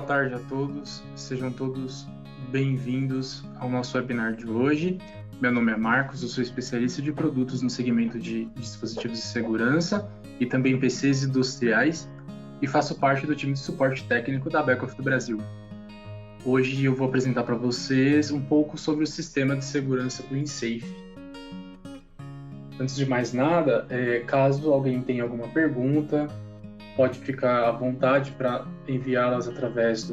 boa tarde a todos. Sejam todos bem-vindos ao nosso webinar de hoje. Meu nome é Marcos, eu sou especialista de produtos no segmento de dispositivos de segurança e também PCs industriais e faço parte do time de suporte técnico da Beckhoff do Brasil. Hoje eu vou apresentar para vocês um pouco sobre o sistema de segurança do InSafe. Antes de mais nada, caso alguém tenha alguma pergunta, pode ficar à vontade para enviá-las através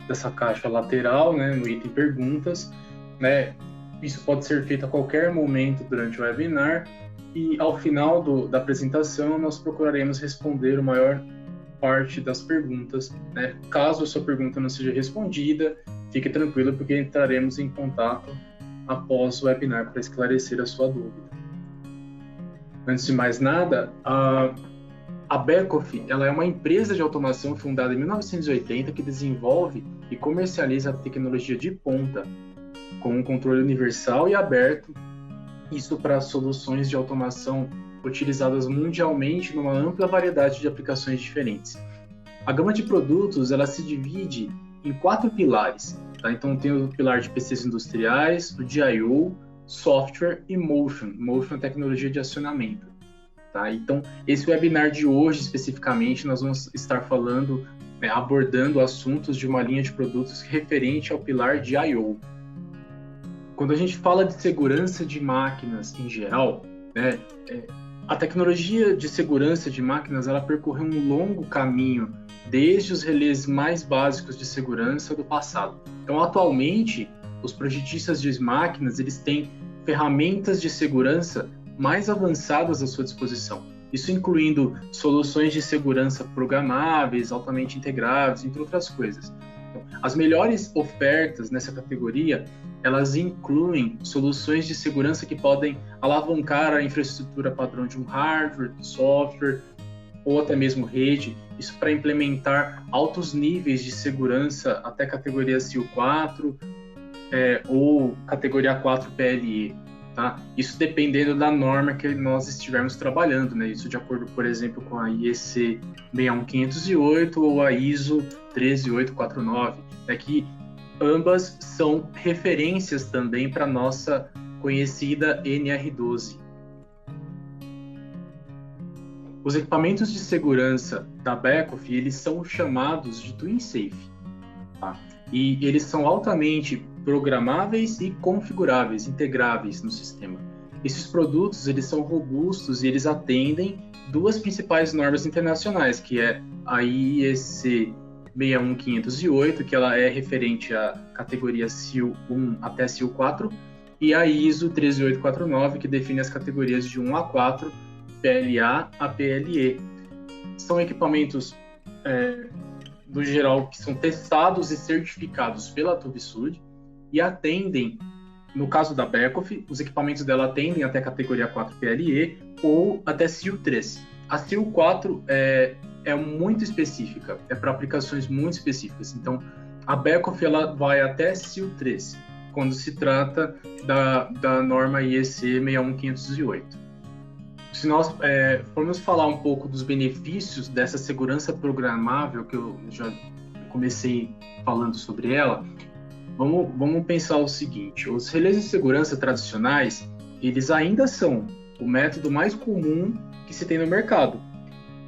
dessa caixa lateral, né, no item perguntas, né? Isso pode ser feito a qualquer momento durante o webinar e ao final da apresentação nós procuraremos responder a maior parte das perguntas, né? Caso a sua pergunta não seja respondida, fique tranquilo porque entraremos em contato após o webinar para esclarecer a sua dúvida. Antes de mais nada, a Beckhoff, ela é uma empresa de automação fundada em 1980 que desenvolve e comercializa a tecnologia de ponta com um controle universal e aberto, isso para soluções de automação utilizadas mundialmente numa ampla variedade de aplicações diferentes. A gama de produtos ela se divide em 4 pilares, tá? Então tem o pilar de PCs industriais, o de I/O, software e motion é tecnologia de acionamento. Tá? Então, esse webinar de hoje, especificamente, nós vamos estar falando, abordando assuntos de uma linha de produtos referente ao pilar de I/O. Quando a gente fala de segurança de máquinas em geral, né, a tecnologia de segurança de máquinas ela percorreu um longo caminho desde os relés mais básicos de segurança do passado. Então, atualmente, os projetistas de máquinas eles têm ferramentas de segurança mais avançadas à sua disposição. Isso incluindo soluções de segurança programáveis, altamente integráveis, entre outras coisas. Então, as melhores ofertas nessa categoria, elas incluem soluções de segurança que podem alavancar a infraestrutura padrão de um hardware, software ou até mesmo rede, isso para implementar altos níveis de segurança até categoria SIL 4 ou categoria 4 PLE. Tá? Isso dependendo da norma que nós estivermos trabalhando, né? Isso de acordo, por exemplo, com a IEC 61508 ou a ISO 13849, que ambas são referências também para a nossa conhecida NR12. Os equipamentos de segurança da Beckhoff, eles são chamados de TwinSafe, tá? E eles são altamente programáveis e configuráveis, integráveis no sistema. Esses produtos eles são robustos e eles atendem duas principais normas internacionais, que é a IEC 61508, que ela é referente à categoria SIL 1 até SIL 4, e a ISO 13849, que define as categorias de 1 a 4, PLA a PLE. São equipamentos no geral que são testados e certificados pela TÜV-SÜD e atendem, no caso da Beckhoff, os equipamentos dela atendem até a categoria 4 PLE ou até SIL 3. A SIL 4 é muito específica, é para aplicações muito específicas. Então, a Beckhoff ela vai até SIL 3, quando se trata da norma IEC 61508. Se nós formos falar um pouco dos benefícios dessa segurança programável, que eu já comecei falando sobre ela, vamos pensar o seguinte: os relés de segurança tradicionais, eles ainda são o método mais comum que se tem no mercado,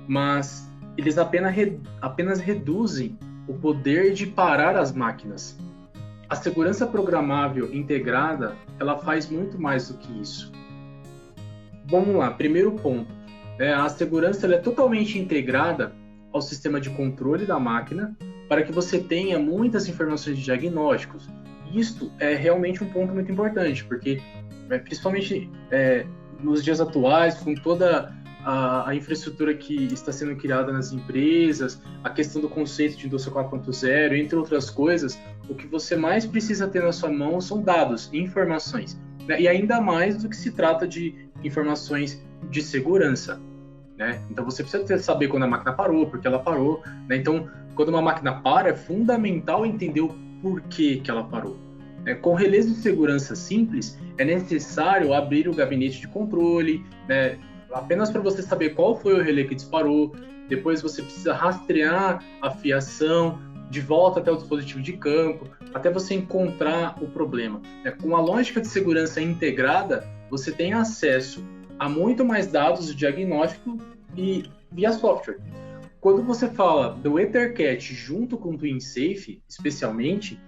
mas eles apenas reduzem o poder de parar as máquinas. A segurança programável integrada, ela faz muito mais do que isso. Vamos lá, primeiro ponto. A segurança ela é totalmente integrada ao sistema de controle da máquina para que você tenha muitas informações de diagnósticos. Isto é realmente um ponto muito importante, porque principalmente nos dias atuais, com toda a infraestrutura que está sendo criada nas empresas, a questão do conceito de indústria 4.0, entre outras coisas, o que você mais precisa ter na sua mão são dados, informações. E ainda mais do que se trata de informações de segurança, né? Então você precisa saber quando a máquina parou, porque ela parou, né? Então, quando uma máquina para, é fundamental entender o porquê que ela parou. Com relés de segurança simples, é necessário abrir o gabinete de controle, né? Apenas para você saber qual foi o relé que disparou. Depois você precisa rastrear a fiação, de volta até o dispositivo de campo, até você encontrar o problema. Com a lógica de segurança integrada, você tem acesso a muito mais dados de diagnóstico e via software. Quando você fala do EtherCAT junto com o TwinSafe, especialmente,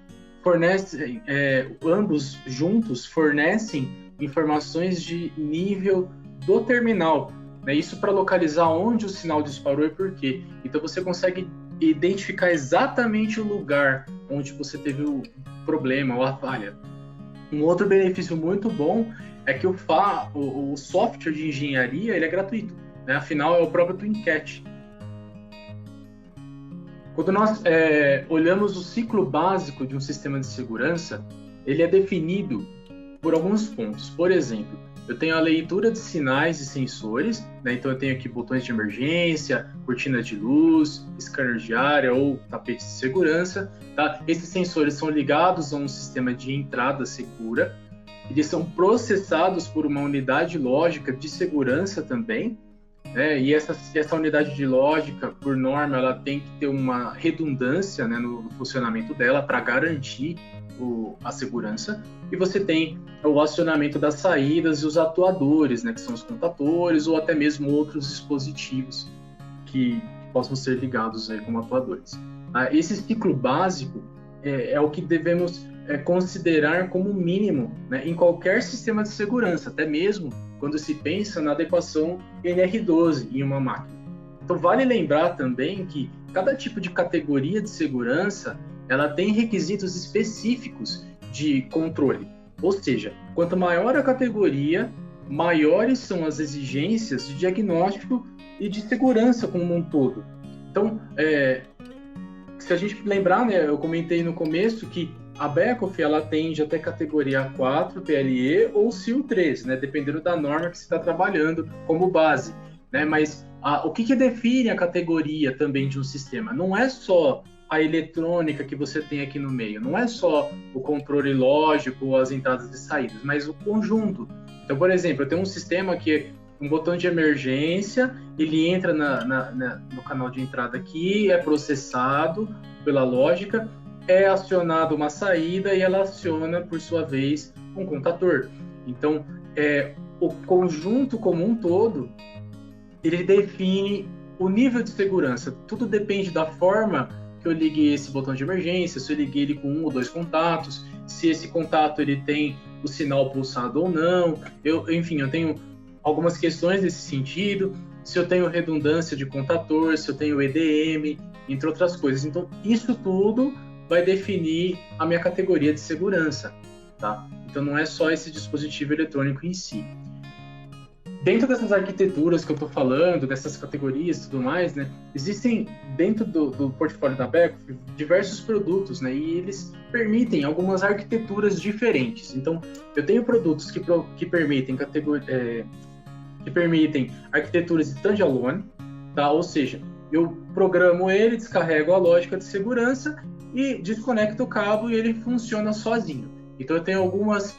ambos juntos fornecem informações de nível do terminal, né? Isso para localizar onde o sinal disparou e por quê. Então você consegue identificar exatamente o lugar onde você teve o problema ou a falha. Um outro benefício muito bom é que o software de engenharia ele é gratuito, né? Afinal, é o próprio TwinCAT. Quando nós olhamos o ciclo básico de um sistema de segurança, ele é definido por alguns pontos. Por exemplo, eu tenho a leitura de sinais e sensores, né? Então eu tenho aqui botões de emergência, cortina de luz, scanner de área ou tapete de segurança. Tá? Esses sensores são ligados a um sistema de entrada segura. Eles são processados por uma unidade lógica de segurança também. E essa unidade de lógica, por norma, ela tem que ter uma redundância, né, no funcionamento dela para garantir a segurança. E você tem o acionamento das saídas e os atuadores, né, que são os contatores ou até mesmo outros dispositivos que possam ser ligados aí como atuadores. Esse ciclo básico é o que devemos considerar como mínimo, né, em qualquer sistema de segurança, até mesmo quando se pensa na adequação NR12 em uma máquina. Então, vale lembrar também que cada tipo de categoria de segurança ela tem requisitos específicos de controle. Ou seja, quanto maior a categoria, maiores são as exigências de diagnóstico e de segurança como um todo. Então, se a gente lembrar, né, eu comentei no começo que a Beckhoff ela atende até categoria 4, PLE ou CIL 3, né, dependendo da norma que você está trabalhando como base. Né? Mas o que define a categoria também de um sistema? Não é só a eletrônica que você tem aqui no meio, não é só o controle lógico ou as entradas e saídas, mas o conjunto. Então, por exemplo, eu tenho um sistema que um botão de emergência, ele entra no canal de entrada aqui, é processado pela lógica, é acionada uma saída e ela aciona, por sua vez, um contator. Então, o conjunto como um todo, ele define o nível de segurança. Tudo depende da forma que eu liguei esse botão de emergência, se eu liguei ele com 1 ou 2 contatos, se esse contato ele tem o sinal pulsado ou não. Enfim, eu tenho algumas questões nesse sentido, se eu tenho redundância de contator, se eu tenho EDM, entre outras coisas. Então, isso tudo vai definir a minha categoria de segurança, tá? Então, não é só esse dispositivo eletrônico em si. Dentro dessas arquiteturas que eu estou falando, dessas categorias e tudo mais, né, existem dentro do portfólio da Beckhoff diversos produtos, né, e eles permitem algumas arquiteturas diferentes. Então, eu tenho produtos que permitem arquiteturas standalone, tá? Ou seja, eu programo ele, descarrego a lógica de segurança e desconecto o cabo e ele funciona sozinho. Então, eu tenho algumas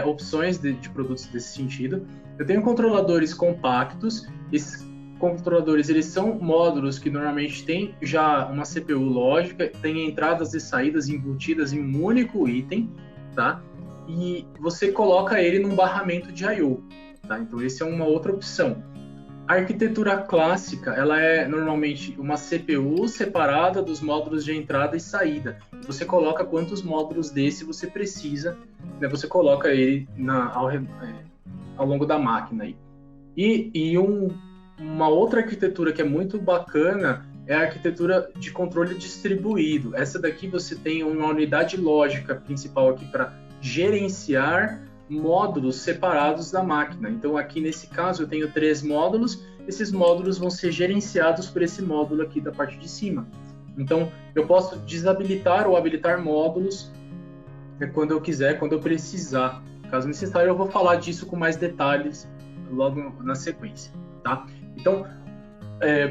opções de produtos desse sentido. Eu tenho controladores compactos. Esses controladores eles são módulos que normalmente têm já uma CPU lógica, tem entradas e saídas embutidas em um único item, tá? E você coloca ele num barramento de I/O, tá? Então, essa é uma outra opção. A arquitetura clássica, ela é normalmente uma CPU separada dos módulos de entrada e saída. Você coloca quantos módulos desse você precisa, né? Você coloca ele ao longo da máquina aí. E uma outra arquitetura que é muito bacana é a arquitetura de controle distribuído. Essa daqui você tem uma unidade lógica principal aqui para gerenciar módulos separados da máquina. Então, aqui nesse caso, eu tenho 3 módulos. Esses módulos vão ser gerenciados por esse módulo aqui da parte de cima. Então, eu posso desabilitar ou habilitar módulos quando eu quiser, quando eu precisar. Caso necessário, eu vou falar disso com mais detalhes logo na sequência, tá? Então,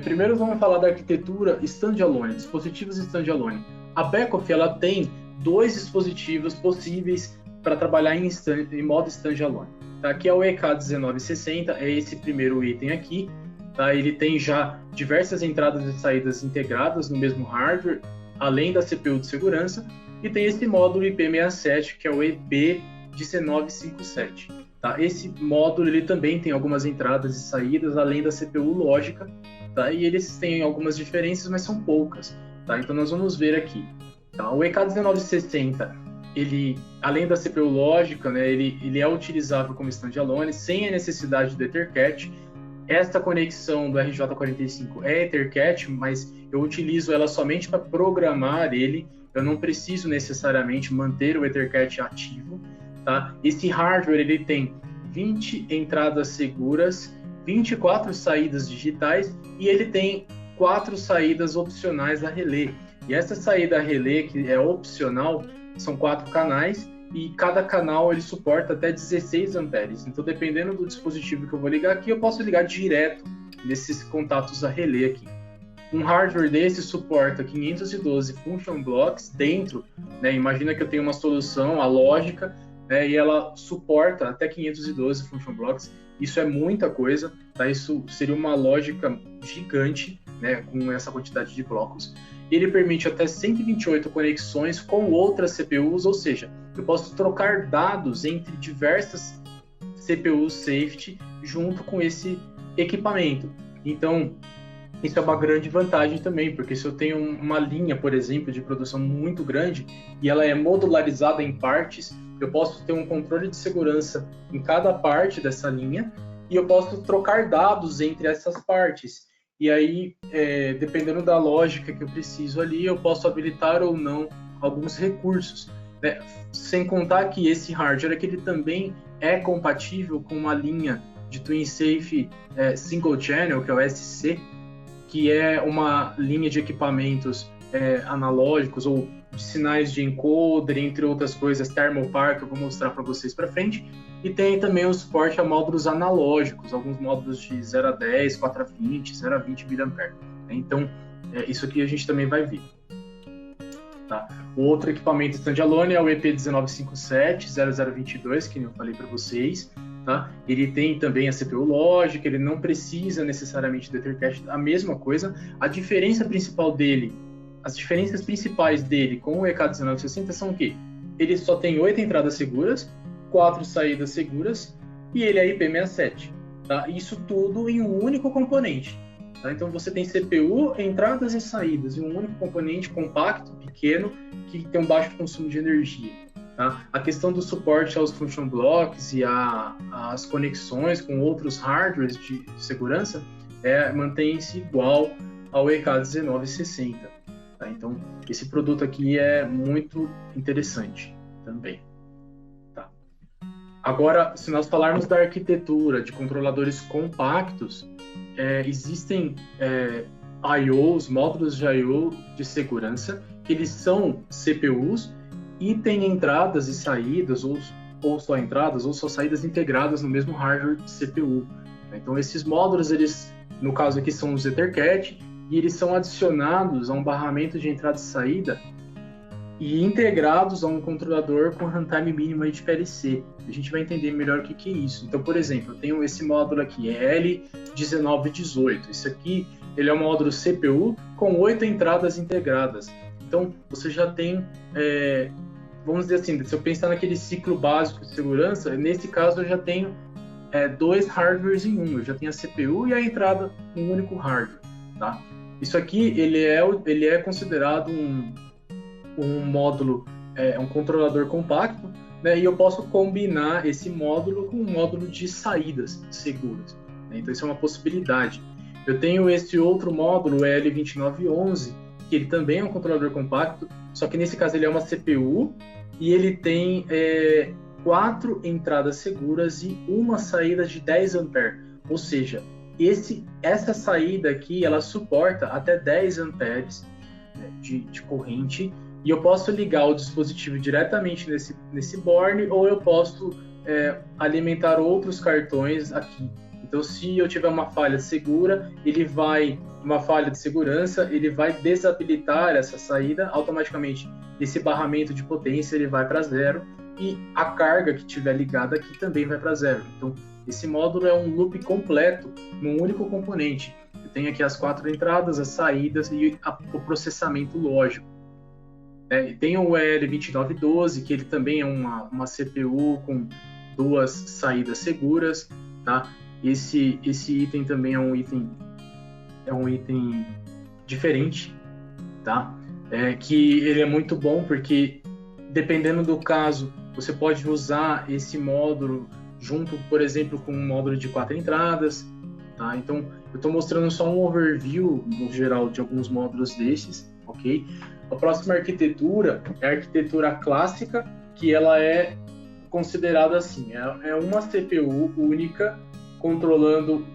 primeiro vamos falar da arquitetura standalone, dispositivos standalone. A Beckhoff, ela tem 2 dispositivos possíveis para trabalhar em modo standalone. Tá? Aqui é o EK1960, é esse primeiro item aqui. Tá? Ele tem já diversas entradas e saídas integradas no mesmo hardware. além da CPU de segurança, e tem esse módulo IP67, que é o EP1957. Tá? Esse módulo ele também tem algumas entradas e saídas, além da CPU lógica, tá? E eles têm algumas diferenças, mas são poucas. Tá? Então nós vamos ver aqui. Tá? O EK1960, ele, além da CPU lógica, né, ele é utilizável como standalone, sem a necessidade do Ethercat. Esta conexão do RJ45 é Ethercat, mas eu utilizo ela somente para programar ele. Eu não preciso necessariamente manter o Ethercat ativo. Tá? Esse hardware ele tem 20 entradas seguras, 24 saídas digitais e ele tem 4 saídas opcionais a relé. E essa saída a relé, que é opcional, são 4 canais e cada canal ele suporta até 16 amperes. Então, dependendo do dispositivo que eu vou ligar aqui, eu posso ligar direto nesses contatos a relé aqui. Um hardware desse suporta 512 function blocks dentro, né? Imagina que eu tenho uma solução, a lógica, né? E ela suporta até 512 function blocks. Isso é muita coisa, tá? Isso seria uma lógica gigante, né? Com essa quantidade de blocos. Ele permite até 128 conexões com outras CPUs, ou seja, eu posso trocar dados entre diversas CPUs safety junto com esse equipamento. Então, isso é uma grande vantagem também, porque se eu tenho uma linha, por exemplo, de produção muito grande e ela é modularizada em partes, eu posso ter um controle de segurança em cada parte dessa linha e eu posso trocar dados entre essas partes. E aí, dependendo da lógica que eu preciso ali, eu posso habilitar ou não alguns recursos. Né? Sem contar que esse hardware aqui, ele também é compatível com uma linha de TwinSafe Single Channel, que é o SC, que é uma linha de equipamentos analógicos ou de sinais de encoder, entre outras coisas, thermopar, que eu vou mostrar para vocês para frente. E tem também o suporte a módulos analógicos, alguns módulos de 0 a 10, 4 a 20, 0 a 20 mA. Então, isso aqui a gente também vai ver. Tá? O outro equipamento standalone é o EP1957-0022, que eu falei para vocês. Tá? Ele tem também a CPU lógica, ele não precisa necessariamente do Ethercat, a mesma coisa. A diferença principal dele, as diferenças principais dele com o EK1960 são o quê? Ele só tem 8 entradas seguras, 4 saídas seguras e ele é IP67. Tá? Isso tudo em um único componente. Tá? Então você tem CPU, entradas e saídas em um único componente compacto, pequeno, que tem um baixo consumo de energia. Tá? A questão do suporte aos function blocks e as conexões com outros hardwares de segurança mantém-se igual ao EK1960. Tá? Então, esse produto aqui é muito interessante também. Tá? Agora, se nós falarmos da arquitetura de controladores compactos, existem I/Os, módulos de I/O de segurança, que eles são CPUs e tem entradas e saídas, ou só entradas, ou só saídas integradas no mesmo hardware de CPU. Então, esses módulos, eles, no caso aqui, são os Ethercat, e eles são adicionados a um barramento de entrada e saída e integrados a um controlador com runtime mínima de PLC. A gente vai entender melhor o que é isso. Então, por exemplo, eu tenho esse módulo aqui, L1918. Isso aqui, ele é um módulo CPU com 8 entradas integradas. Então, você já tem... vamos dizer assim, se eu pensar naquele ciclo básico de segurança, nesse caso eu já tenho 2 hardwares em um. Eu já tenho a CPU e a entrada em um único hardware. Tá? Isso aqui ele é considerado um módulo, um controlador compacto, né? E eu posso combinar esse módulo com um módulo de saídas seguras. Né? Então isso é uma possibilidade. Eu tenho esse outro módulo, o L2911, que ele também é um controlador compacto, só que nesse caso ele é uma CPU e ele tem 4 entradas seguras e uma saída de 10 A. Ou seja, essa saída aqui, ela suporta até 10 amperes de corrente e eu posso ligar o dispositivo diretamente nesse board ou eu posso alimentar outros cartões aqui. Então, se eu tiver uma falha segura, uma falha de segurança, ele vai desabilitar essa saída automaticamente. Esse barramento de potência ele vai para 0 e a carga que estiver ligada aqui também vai para 0. Então, esse módulo é um loop completo num único componente. Eu tenho aqui as 4 entradas, as saídas e o processamento lógico. Tem o EL2912, que ele também é uma CPU com 2 saídas seguras, tá? Esse item também é um item diferente, tá? Que ele é muito bom porque, dependendo do caso, você pode usar esse módulo junto, por exemplo, com um módulo de 4 entradas, tá? Então, eu estou mostrando só um overview, no geral, de alguns módulos desses, ok? A próxima arquitetura é a arquitetura clássica, que ela é considerada assim, é uma CPU única, controlando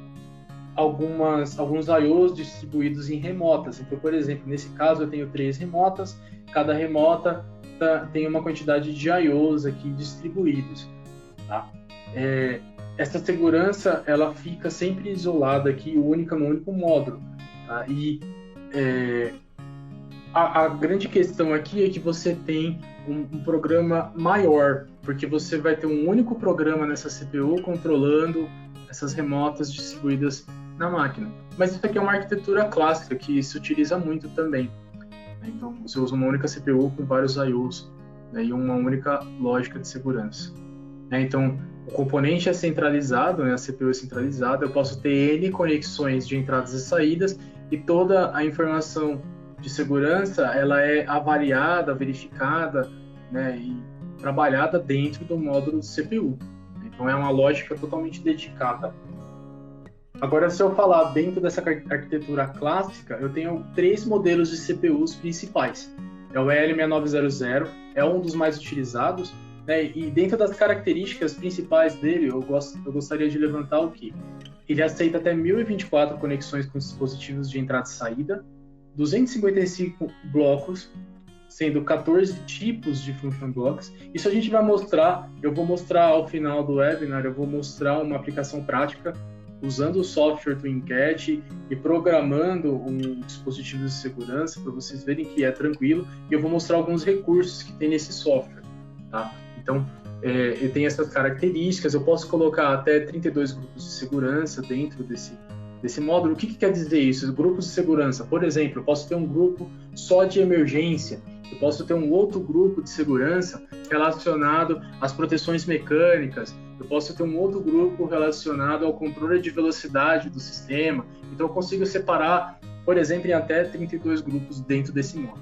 alguns I/Os distribuídos em remotas. Então, por exemplo, nesse caso eu tenho 3 remotas, cada remota tem uma quantidade de I/Os aqui distribuídos, tá? Essa segurança ela fica sempre isolada aqui, única no único módulo, tá? E a grande questão aqui é que você tem um programa maior, porque você vai ter um único programa nessa CPU controlando essas remotas distribuídas na máquina. Mas isso aqui é uma arquitetura clássica que se utiliza muito também. Então, você usa uma única CPU com vários I/Os, né, e uma única lógica de segurança. Então, o componente é centralizado, né, a CPU é centralizada, eu posso ter N conexões de entradas e saídas, e toda a informação de segurança ela é avaliada, verificada, né, e trabalhada dentro do módulo de CPU. Então, é uma lógica totalmente dedicada. Agora, se eu falar dentro dessa arquitetura clássica, eu tenho 3 modelos de CPUs principais. É o EL6900, é um dos mais utilizados, né? E dentro das características principais dele, eu gostaria de levantar o que? Ele aceita até 1024 conexões com dispositivos de entrada e saída, 255 blocos, sendo 14 tipos de function blocks. Isso a gente vai mostrar, eu vou mostrar ao final do webinar, eu vou mostrar uma aplicação prática usando o software TwinCat e programando um dispositivo de segurança para vocês verem que é tranquilo, e eu vou mostrar alguns recursos que tem nesse software, tá? Então, ele tem essas características, eu posso colocar até 32 grupos de segurança dentro desse módulo. O que quer dizer isso? Grupos de segurança, por exemplo, eu posso ter um grupo só de emergência, eu posso ter um outro grupo de segurança relacionado às proteções mecânicas, eu posso ter um outro grupo relacionado ao controle de velocidade do sistema. Então, eu consigo separar, por exemplo, em até 32 grupos dentro desse módulo,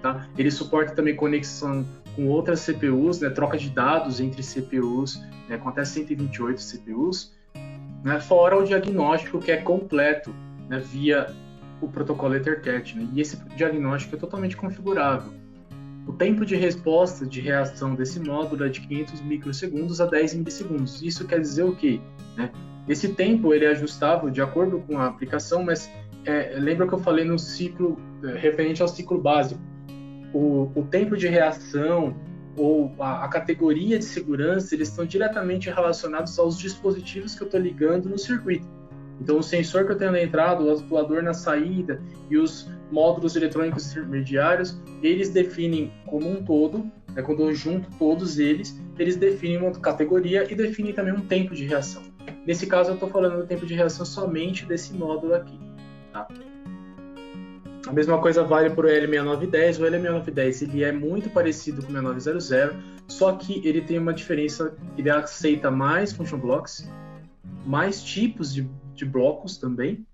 tá? Ele suporta também conexão com outras CPUs, né, troca de dados entre CPUs, né, com até 128 CPUs, né, fora o diagnóstico que é completo, né, via o protocolo EtherCAT, né, e esse diagnóstico é totalmente configurável. O tempo de resposta de reação desse módulo é de 500 microsegundos a 10 milissegundos. Isso quer dizer o quê? Né? Esse tempo ele é ajustável de acordo com a aplicação, mas lembra que eu falei no ciclo, referente ao ciclo básico. O tempo de reação ou a categoria de segurança, eles estão diretamente relacionados aos dispositivos que eu estou ligando no circuito. Então, o sensor que eu tenho na entrada, o atuador na saída e os módulos eletrônicos intermediários, eles definem como um todo, né, quando eu junto todos eles definem uma categoria e definem também um tempo de reação. Nesse caso, eu estou falando do tempo de reação somente desse módulo aqui, tá? A mesma coisa vale para o EL6910. O EL6910 ele é muito parecido com o 6900, só que ele tem uma diferença, ele aceita mais function blocks, mais tipos de blocos também,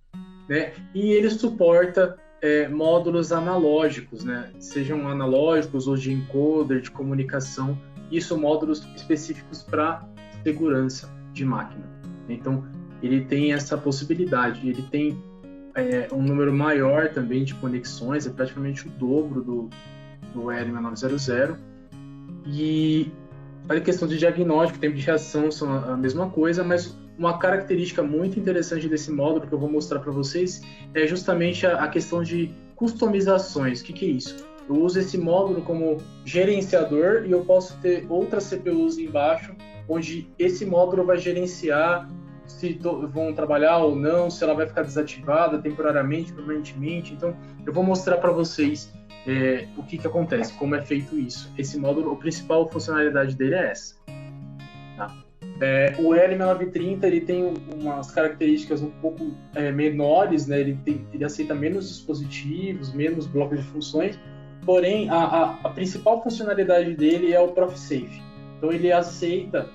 né? E ele suporta módulos analógicos, né? Sejam analógicos ou de encoder, de comunicação, isso módulos específicos para segurança de máquina. Então, ele tem essa possibilidade, ele tem um número maior também de conexões, é praticamente o dobro do EL6900, e a questão de diagnóstico, tempo de reação são a mesma coisa, mas uma característica muito interessante desse módulo que eu vou mostrar para vocês é justamente a questão de customizações. O que é isso? Eu uso esse módulo como gerenciador e eu posso ter outras CPUs embaixo, onde esse módulo vai gerenciar se vão trabalhar ou não, se ela vai ficar desativada temporariamente, permanentemente. Então, eu vou mostrar para vocês o que acontece, como é feito isso. Esse módulo, a principal funcionalidade dele é essa. Tá? O EL6930 ele tem umas características um pouco menores, né? Ele aceita menos dispositivos, menos blocos de funções, porém, a principal funcionalidade dele é o ProfSafe. Então, ele aceita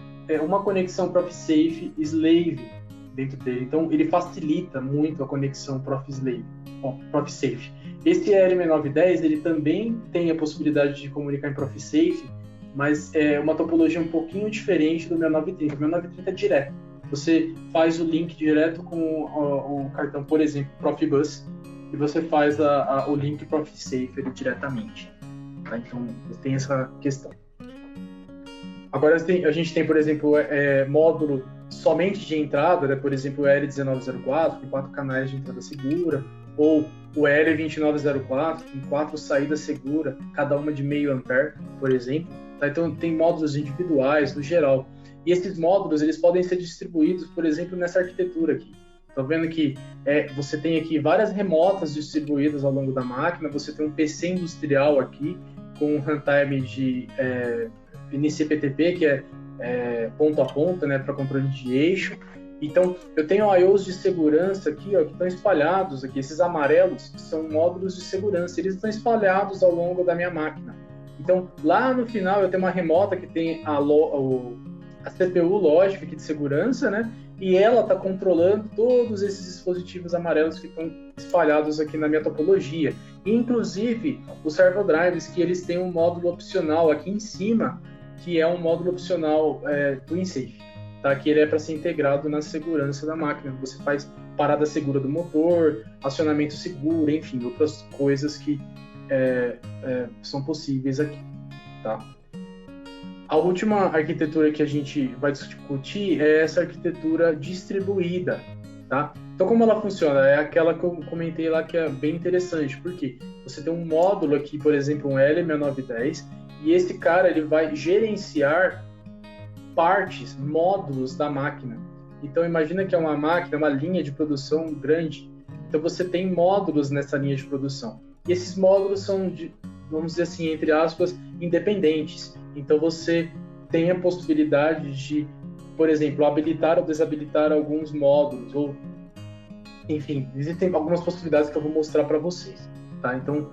uma conexão ProfSafe Slave dentro dele. Então, ele facilita muito a conexão ProfSafe. Esse ELM910, ele também tem a possibilidade de comunicar em ProfSafe, mas é uma topologia um pouquinho diferente do 6930. O 6930 é direto. Você faz o link direto com o cartão, por exemplo, Profibus, e você faz o link ProfSafe diretamente. Tá? Então, tem essa questão. Agora, a gente tem, por exemplo, módulo somente de entrada, né? Por exemplo, o L1904, com 4 canais de entrada segura, ou o L2904, com 4 saídas seguras, cada uma de meio ampere, por exemplo. Tá? Então, tem módulos individuais, no geral. E esses módulos, eles podem ser distribuídos, por exemplo, nessa arquitetura aqui. Estão vendo que você tem aqui várias remotas distribuídas ao longo da máquina, você tem um PC industrial aqui, com um runtime de NCPTP, que é ponto a ponto, né, para controle de eixo. Então, eu tenho I/Os de segurança aqui, ó, que estão espalhados aqui. Esses amarelos são módulos de segurança, eles estão espalhados ao longo da minha máquina. Então, lá no final, eu tenho uma remota que tem a CPU lógica aqui de segurança, né? E ela está controlando todos esses dispositivos amarelos que estão espalhados aqui na minha topologia. Inclusive, os servo drives, que eles têm um módulo opcional aqui em cima, que é um módulo opcional TwinSafe, tá? Que ele é para ser integrado na segurança da máquina. Você faz parada segura do motor, acionamento seguro, enfim, outras coisas que são possíveis aqui, tá? A última arquitetura que a gente vai discutir é essa arquitetura distribuída, tá? Então, como ela funciona? É aquela que eu comentei lá, que é bem interessante, porque você tem um módulo aqui, por exemplo, um L6910, e esse cara ele vai gerenciar partes, módulos da máquina. Então, imagina que é uma máquina, uma linha de produção grande. Então, você tem módulos nessa linha de produção. E esses módulos são, vamos dizer assim, entre aspas, independentes. Então, você tem a possibilidade de, por exemplo, habilitar ou desabilitar alguns módulos, ou, enfim, existem algumas possibilidades que eu vou mostrar para vocês, tá? Então,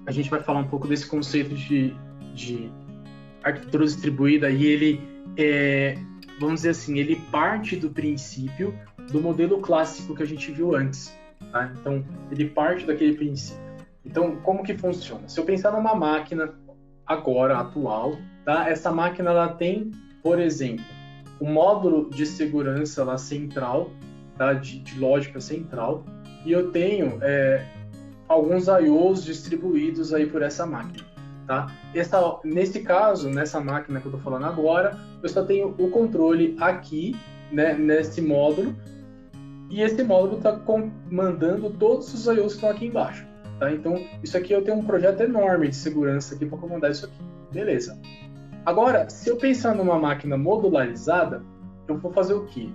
a gente vai falar um pouco desse conceito de arquitetura distribuída, e ele, vamos dizer assim, ele parte do princípio do modelo clássico que a gente viu antes, tá? Então, ele parte daquele princípio. Então, como que funciona? Se eu pensar numa máquina agora, atual, tá? Essa máquina ela tem, por exemplo, um módulo de segurança lá central, tá? de lógica central, e eu tenho alguns I/Os distribuídos aí por essa máquina, tá? Nesse caso, nessa máquina que eu estou falando agora, eu só tenho o controle aqui, né, nesse módulo, e esse módulo está comandando todos os I/Os que estão aqui embaixo. Tá? Então, isso aqui eu tenho um projeto enorme de segurança aqui para comandar isso aqui. Beleza. Agora, se eu pensar numa máquina modularizada, eu vou fazer o quê?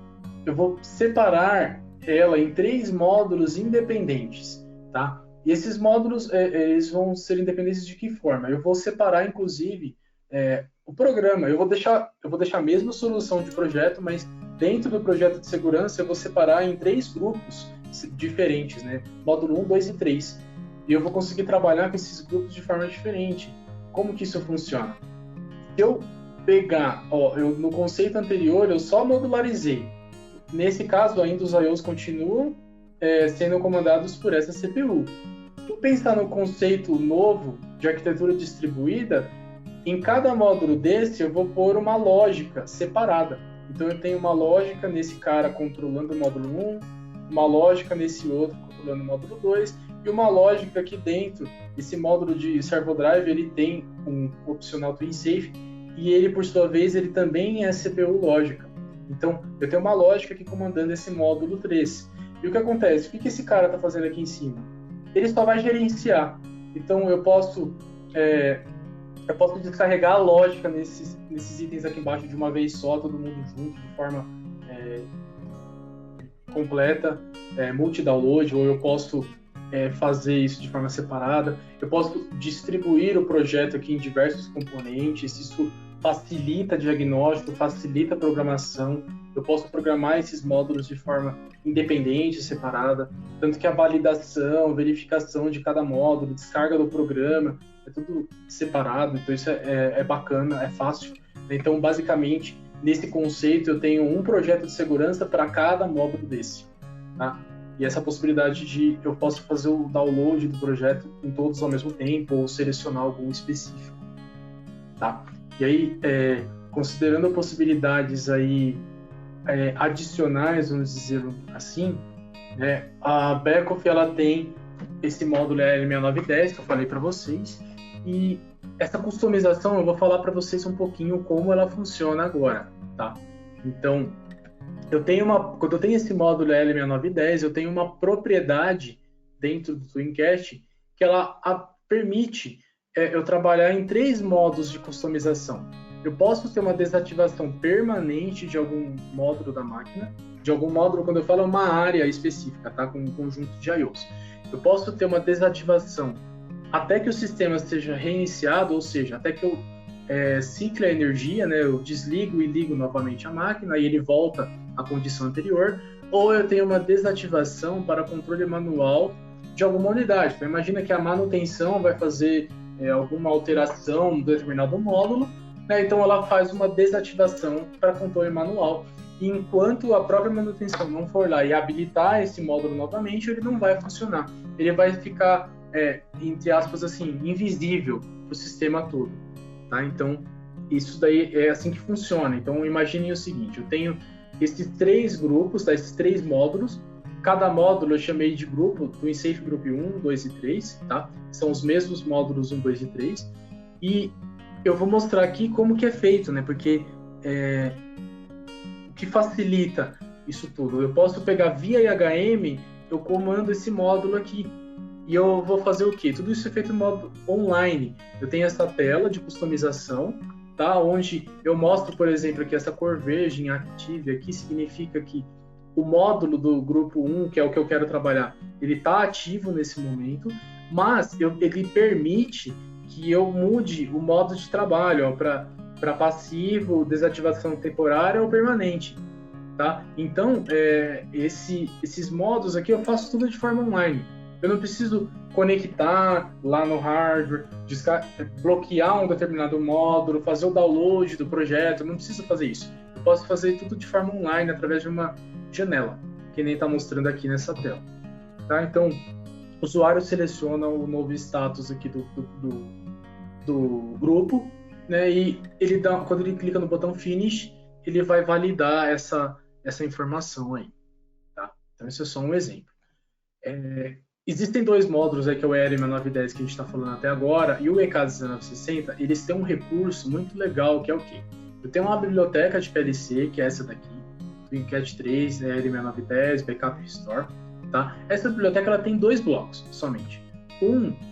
Eu vou separar ela em 3 módulos independentes, tá? E esses módulos, eles vão ser independentes de que forma? Eu vou separar, inclusive, o programa. Eu vou deixar a mesma solução de projeto, mas dentro do projeto de segurança eu vou separar em 3 grupos diferentes, né? Módulo 1, 2 e 3. E eu vou conseguir trabalhar com esses grupos de forma diferente. Como que isso funciona? Se eu pegar, no conceito anterior, eu só modularizei. Nesse caso, ainda os I/Os continuam sendo comandados por essa CPU. Se eu pensar no conceito novo de arquitetura distribuída, em cada módulo desse eu vou pôr uma lógica separada. Então, eu tenho uma lógica nesse cara controlando o módulo 1, uma lógica nesse outro controlando o módulo 2, e uma lógica aqui dentro. Esse módulo de servo drive, ele tem um opcional TwinSafe, e ele, por sua vez, ele também é CPU lógica. Então, eu tenho uma lógica aqui comandando esse módulo 3. E o que acontece? O que esse cara está fazendo aqui em cima? Ele só vai gerenciar. Então, eu posso descarregar a lógica nesses itens aqui embaixo de uma vez só, todo mundo junto, de forma completa, multi-download, ou eu posso fazer isso de forma separada. Eu posso distribuir o projeto aqui em diversos componentes. Isso facilita diagnóstico, facilita programação. Eu posso programar esses módulos de forma independente, separada, tanto que a validação, verificação de cada módulo, descarga do programa, é tudo separado, então isso é bacana, é fácil. Então, basicamente, nesse conceito, eu tenho um projeto de segurança para cada módulo desse, tá? E essa possibilidade de eu posso fazer o download do projeto em todos ao mesmo tempo ou selecionar algum específico, tá? E aí, considerando possibilidades aí adicionais, vamos dizer assim, a Beckhoff ela tem esse módulo L6910 que eu falei para vocês, e essa customização eu vou falar para vocês um pouquinho como ela funciona agora, tá? Então, quando eu tenho esse módulo L6910, eu tenho uma propriedade dentro do Twincast que ela permite eu trabalhar em 3 modos de customização. Eu posso ter uma desativação permanente de algum módulo da máquina, de algum módulo, quando eu falo, é uma área específica, tá? Com um conjunto de IOs. Eu posso ter uma desativação até que o sistema seja reiniciado, ou seja, até que eu cicle a energia, né? Eu desligo e ligo novamente a máquina e ele volta à condição anterior, ou eu tenho uma desativação para controle manual de alguma unidade. Então, imagina que a manutenção vai fazer alguma alteração em determinado módulo, né? Então ela faz uma desativação para controle manual. E enquanto a própria manutenção não for lá e habilitar esse módulo novamente, ele não vai funcionar. Ele vai ficar, entre aspas, assim, invisível para o sistema todo. Tá? Então, isso daí é assim que funciona. Então, imaginem o seguinte, eu tenho esses 3 grupos, tá? Esses 3 módulos. Cada módulo eu chamei de grupo, do Safe Group 1, 2 e 3, tá? São os mesmos módulos 1, 2 e 3. E eu vou mostrar aqui como que é feito, né? Porque o que facilita isso tudo? Eu posso pegar via IHM, eu comando esse módulo aqui. E eu vou fazer o quê? Tudo isso é feito no modo online. Eu tenho essa tela de customização, tá? Onde eu mostro, por exemplo, aqui essa cor verde em Active aqui, significa que o módulo do grupo 1, que é o que eu quero trabalhar, ele está ativo nesse momento, mas ele permite que eu mude o modo de trabalho para passivo, desativação temporária ou permanente, tá? Então, esses modos aqui eu faço tudo de forma online. Eu não preciso conectar lá no hardware, bloquear um determinado módulo, fazer o download do projeto, eu não preciso fazer isso. Eu posso fazer tudo de forma online, através de uma janela, que nem está mostrando aqui nessa tela. Tá? Então, o usuário seleciona o novo status aqui do grupo, né? E quando ele clica no botão Finish, ele vai validar essa informação aí. Tá? Então, esse é só um exemplo. Existem 2 módulos aí, que é o EL6910 que a gente está falando até agora, e o EK1960, eles têm um recurso muito legal, que é o quê? Eu tenho uma biblioteca de PLC, que é essa daqui, Twincast 3, EL6910, Backup Restore, tá? Essa biblioteca ela tem 2 blocos somente.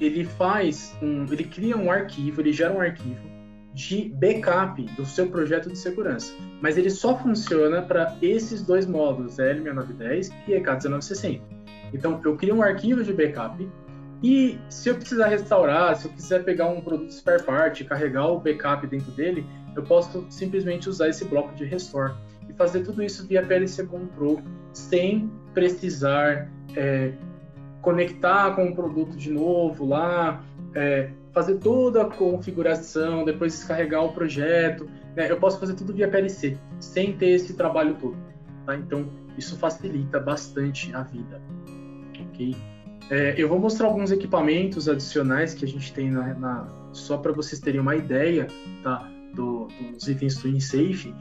Ele cria um arquivo, ele gera um arquivo de backup do seu projeto de segurança, mas ele só funciona para esses 2 módulos, EL6910 e EK1960. Então, eu crio um arquivo de backup e se eu precisar restaurar, se eu quiser pegar um produto spare part e carregar o backup dentro dele, eu posso simplesmente usar esse bloco de restore e fazer tudo isso via PLC Control, sem precisar conectar com o produto de novo lá, fazer toda a configuração, depois descarregar o projeto, né? Eu posso fazer tudo via PLC, sem ter esse trabalho todo. Tá? Então, isso facilita bastante a vida. Okay? Eu vou mostrar alguns equipamentos adicionais que a gente tem só para vocês terem uma ideia, tá? Dos itens TwinSafe.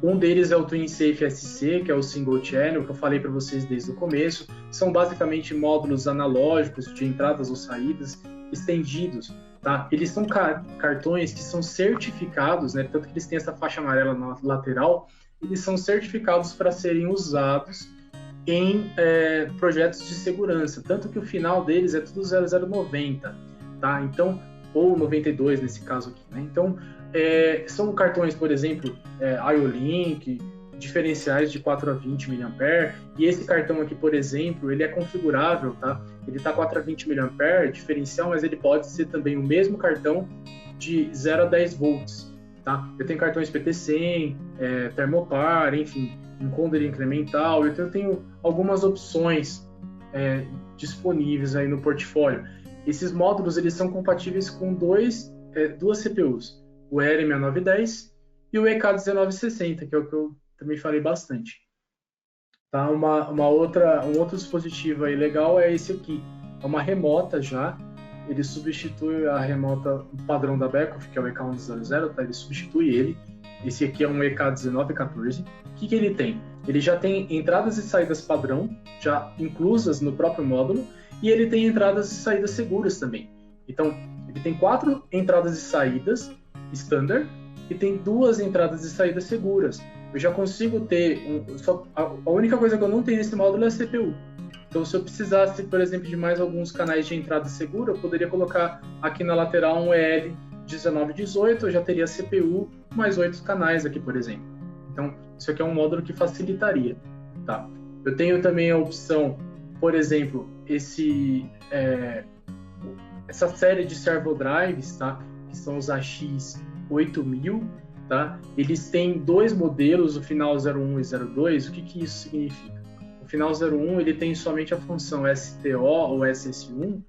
Um deles é o TwinSafe SC, que é o Single Channel, que eu falei para vocês desde o começo. São basicamente módulos analógicos de entradas ou saídas estendidos. Tá? Eles são cartões que são certificados, né? Tanto que eles têm essa faixa amarela na lateral, eles são certificados para serem usados em projetos de segurança, tanto que o final deles é tudo 0090, tá? Então, ou 92 nesse caso aqui, né? Então, são cartões, por exemplo, IO-Link, diferenciais de 4 a 20 mA, e esse cartão aqui, por exemplo, ele é configurável, tá? Ele está 4 a 20 mA, diferencial, mas ele pode ser também o mesmo cartão de 0 a 10 volts, tá? tá? Eu tenho cartões PT100, Thermopar, enfim, encoder incremental. Eu tenho algumas opções disponíveis aí no portfólio. Esses módulos eles são compatíveis com duas CPUs, o EL6910 e o EK1960, que é o que eu também falei bastante. Tá? Um outro dispositivo aí legal é esse aqui. É uma remota já. Ele substitui a remota padrão da Beckhoff, que é o EK100, tá? Ele substitui ele. Esse aqui é um EK1914. O que ele tem? Ele já tem entradas e saídas padrão, já inclusas no próprio módulo, e ele tem entradas e saídas seguras também. Então, ele tem 4 entradas e saídas standard e tem 2 entradas e saídas seguras. Eu já consigo ter... a única coisa que eu não tenho nesse módulo é a CPU. Então, se eu precisasse, por exemplo, de mais alguns canais de entrada segura, eu poderia colocar aqui na lateral um EL1918, eu já teria a CPU mais 8 canais aqui, por exemplo. Então, isso aqui é um módulo que facilitaria. Tá? Eu tenho também a opção, por exemplo, essa série de servo drives, tá? Que são os AX8000, tá? Eles têm 2 modelos, o final 01 e 02. O que isso significa? O final 01 ele tem somente a função STO ou SSU1,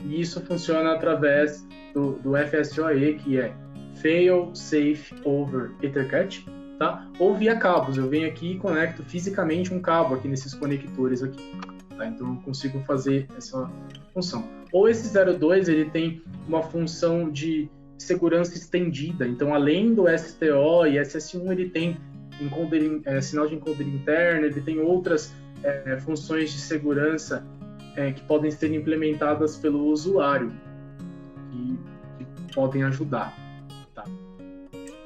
e isso funciona através do FSOE, que é Fail Safe Over EtherCAT, tá? Ou via cabos. Eu venho aqui e conecto fisicamente um cabo aqui nesses conectores aqui, tá? Então eu consigo fazer essa função. Ou esse 02 ele tem uma função de segurança estendida. Então, além do STO e SSU1, ele tem sinal de encoder interno, ele tem outras funções de segurança que podem ser implementadas pelo usuário, que podem ajudar. Tá?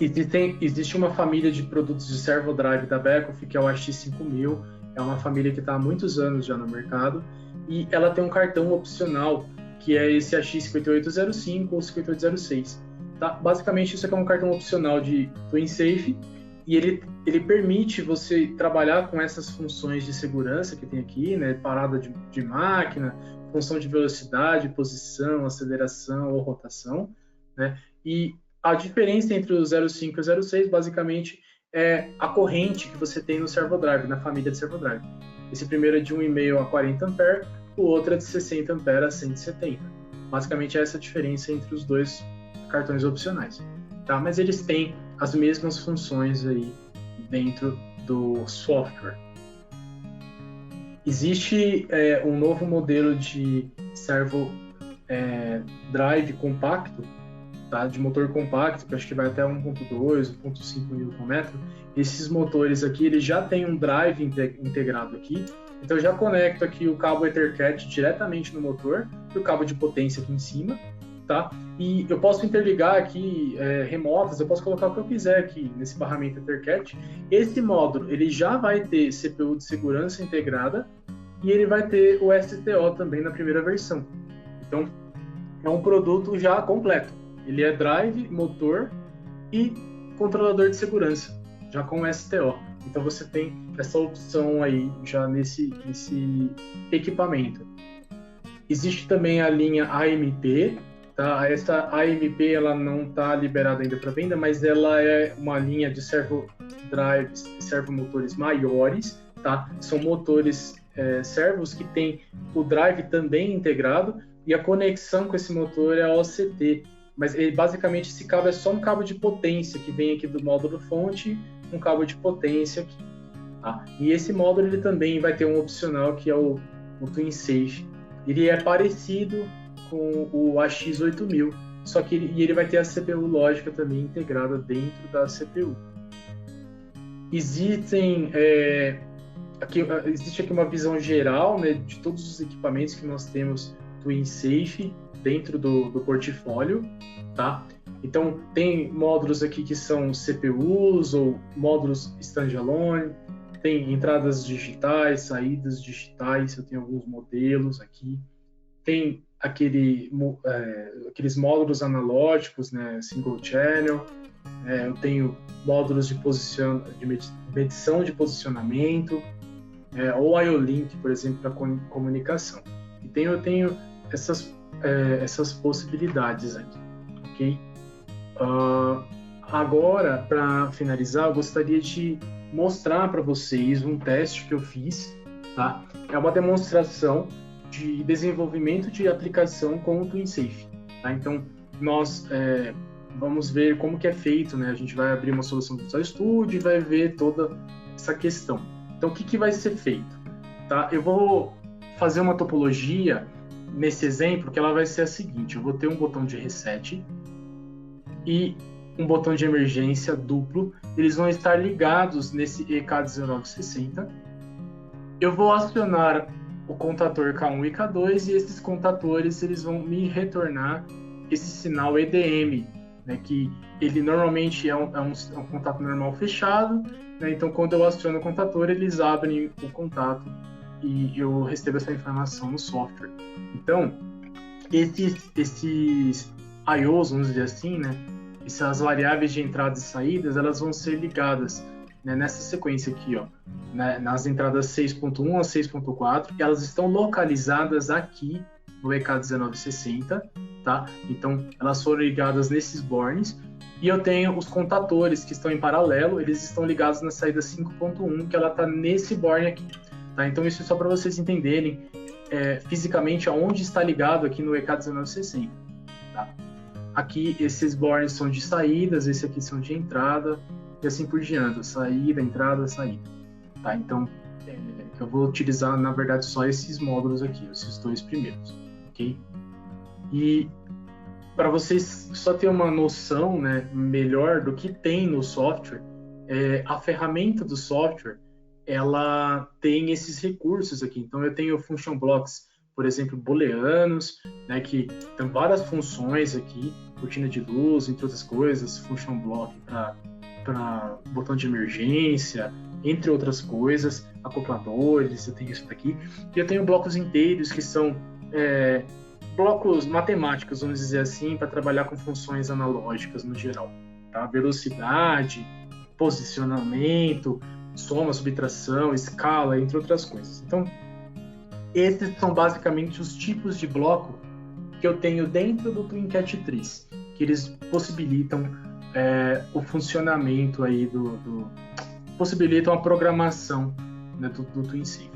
Existe uma família de produtos de servo drive da Beckhoff, que é o AX5000, é uma família que está há muitos anos já no mercado, e ela tem um cartão opcional, que é esse AX5805 ou 5806. Tá? Basicamente, isso aqui é um cartão opcional de TwinSafe, e ele permite você trabalhar com essas funções de segurança que tem aqui, né? Parada de máquina, função de velocidade, posição, aceleração ou rotação, né? E a diferença entre o 05 e o 06, basicamente, é a corrente que você tem no servo drive, na família de servo drive. Esse primeiro é de 1,5 a 40 A, o outro é de 60 A a 170. Basicamente, é essa a diferença entre os dois cartões opcionais. Tá? Mas eles têm as mesmas funções aí dentro do software. Existe um novo modelo de servo drive compacto, tá? De motor compacto, que eu acho que vai até 1.2, 1.5 Nm. Esses motores aqui, eles já têm um drive integrado aqui. Então eu já conecto aqui o cabo EtherCAT diretamente no motor e o cabo de potência aqui em cima, tá? E eu posso interligar aqui remotas, eu posso colocar o que eu quiser aqui nesse barramento EtherCAT. Esse módulo, ele já vai ter CPU de segurança integrada e ele vai ter o STO também na primeira versão. Então, é um produto já completo. Ele é drive, motor e controlador de segurança, já com STO. Então, você tem essa opção aí já nesse equipamento. Existe também a linha AMP, tá? Essa AMP ela não está liberada ainda para venda, mas ela é uma linha de servo drives, servomotores maiores, tá? São motores servos que tem o drive também integrado e a conexão com esse motor é OCT. Mas basicamente esse cabo é só um cabo de potência que vem aqui do módulo fonte, um cabo de potência aqui. Tá? E esse módulo ele também vai ter um opcional que é o TwinSafe. Ele é parecido com o AX8000, só que ele vai ter a CPU lógica também integrada dentro da CPU. Existe aqui uma visão geral, né, de todos os equipamentos que nós temos TwinSafe dentro do portfólio, tá? Então, tem módulos aqui que são CPUs ou módulos standalone, tem entradas digitais, saídas digitais, eu tenho alguns modelos aqui. Tem aqueles módulos analógicos, né, single channel, eu tenho módulos de medição de posicionamento, ou IO-Link, por exemplo, para comunicação. E eu tenho essas possibilidades aqui, ok? Agora, para finalizar, eu gostaria de mostrar para vocês um teste que eu fiz, tá? É uma demonstração de desenvolvimento de aplicação com o TwinSafe, tá? Então, nós vamos ver como que é feito, né? A gente vai abrir uma solução do Visual Studio e vai ver toda essa questão. Então, o que vai ser feito? Tá? Eu vou fazer uma topologia nesse exemplo que ela vai ser a seguinte: eu vou ter um botão de reset e um botão de emergência duplo, eles vão estar ligados nesse EK1960. Eu vou acionar o contador K1 e K2 e esses contadores eles vão me retornar esse sinal EDM, né, que ele normalmente é um contato normal fechado, né, então quando eu aciono o contador eles abrem o contato e eu recebo essa informação no software. Então, esses IOs, vamos dizer assim, né, essas variáveis de entradas e saídas, elas vão ser ligadas, né, nessa sequência aqui, ó, né, nas entradas 6.1 a 6.4, e elas estão localizadas aqui no EK1960, tá? Então, elas foram ligadas nesses bornes, e eu tenho os contadores que estão em paralelo, eles estão ligados na saída 5.1, que ela está nesse borne aqui, tá? Então, isso é só para vocês entenderem fisicamente aonde está ligado aqui no EK1960, tá? Aqui, esses bornes são de saídas, esse aqui são de entrada, e assim por diante, saída, entrada, saída. Tá? Então, eu vou utilizar, na verdade, só esses módulos aqui, esses dois primeiros, ok? E para vocês só terem uma noção, né, melhor do que tem no software, a ferramenta do software, ela tem esses recursos aqui. Então, eu tenho function blocks, por exemplo, booleanos, né, que tem várias funções aqui, cortina de luz, entre outras coisas, function block para botão de emergência, entre outras coisas, acopladores, eu tenho isso daqui. E eu tenho blocos inteiros que são blocos matemáticos, vamos dizer assim, para trabalhar com funções analógicas no geral. Tá? Velocidade, posicionamento, soma, subtração, escala, entre outras coisas. Então, esses são basicamente os tipos de bloco que eu tenho dentro do TwinCat Trees, que eles possibilitam o funcionamento aí possibilitam a programação, né, do TwinSafe,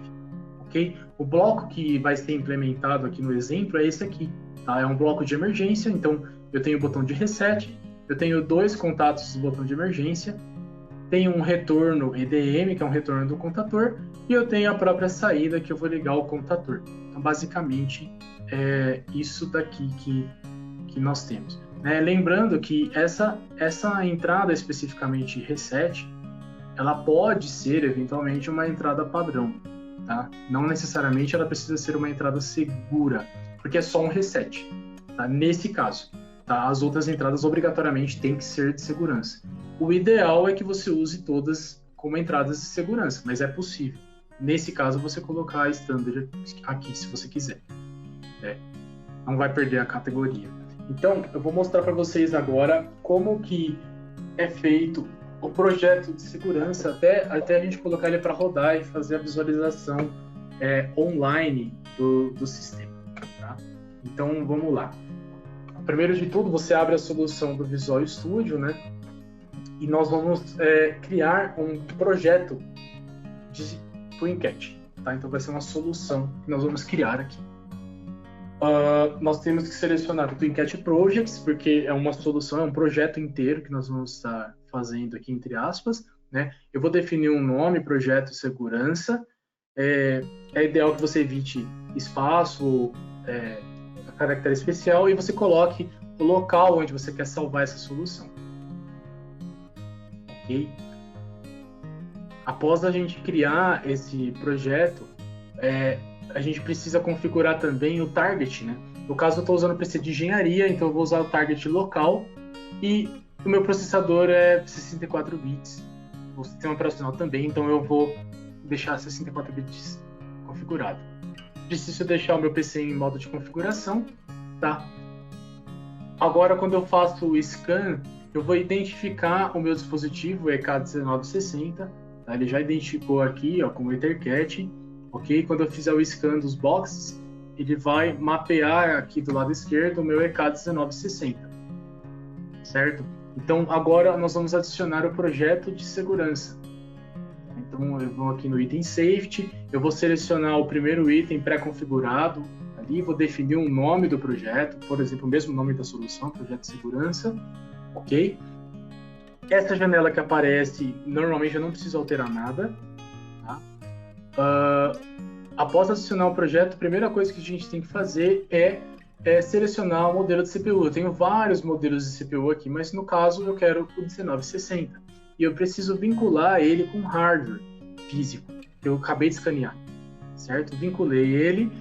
ok? O bloco que vai ser implementado aqui no exemplo é esse aqui, tá? É um bloco de emergência, então eu tenho o botão de reset, eu tenho dois contatos do botão de emergência, tenho um retorno EDM, que é um retorno do contador, e eu tenho a própria saída que eu vou ligar ao contador. Então, basicamente, é isso daqui que nós temos. Lembrando que essa entrada especificamente reset, ela pode ser eventualmente uma entrada padrão, tá? Não necessariamente ela precisa ser uma entrada segura, porque é só um reset, tá? Nesse caso, tá? As outras entradas obrigatoriamente têm que ser de segurança. O ideal é que você use todas como entradas de segurança, mas é possível. Nesse caso, você colocar a standard aqui, se você quiser. Não vai perder a categoria. Então, eu vou mostrar para vocês agora como que é feito o projeto de segurança, até a gente colocar ele para rodar e fazer a visualização online do sistema. Tá? Então, vamos lá. Primeiro de tudo, você abre a solução do Visual Studio, né? E nós vamos criar um projeto de TwinCat. Tá? Então, vai ser uma solução que nós vamos criar aqui. Nós temos que selecionar o TwinCat Projects, porque é uma solução, é um projeto inteiro que nós vamos estar fazendo aqui, entre aspas, né? Eu vou definir um nome, projeto segurança. É ideal que você evite espaço, caractere especial, e você coloque o local onde você quer salvar essa solução. Ok? Após a gente criar esse projeto, a gente precisa configurar também o target, né? No caso, eu estou usando o PC de engenharia, então eu vou usar o target local e o meu processador é 64 bits. O sistema operacional também, então eu vou deixar 64 bits configurado. Preciso deixar o meu PC em modo de configuração, tá? Agora, quando eu faço o scan, eu vou identificar o meu dispositivo EK1960, tá? Ele já identificou aqui, ó, como EtherCat. Ok? Quando eu fizer o scan dos boxes, ele vai mapear aqui do lado esquerdo o meu EK1960, certo? Então, agora nós vamos adicionar o projeto de segurança. Então, eu vou aqui no item Safety, eu vou selecionar o primeiro item pré-configurado, ali vou definir um nome do projeto, por exemplo, o mesmo nome da solução, projeto de segurança, ok? Essa janela que aparece, normalmente eu não preciso alterar nada, tá? Após adicionar o projeto, a primeira coisa que a gente tem que fazer é selecionar o modelo de CPU. Eu tenho vários modelos de CPU aqui, mas no caso eu quero o 1960. E eu preciso vincular ele com hardware físico, que eu acabei de escanear, certo? Vinculei ele.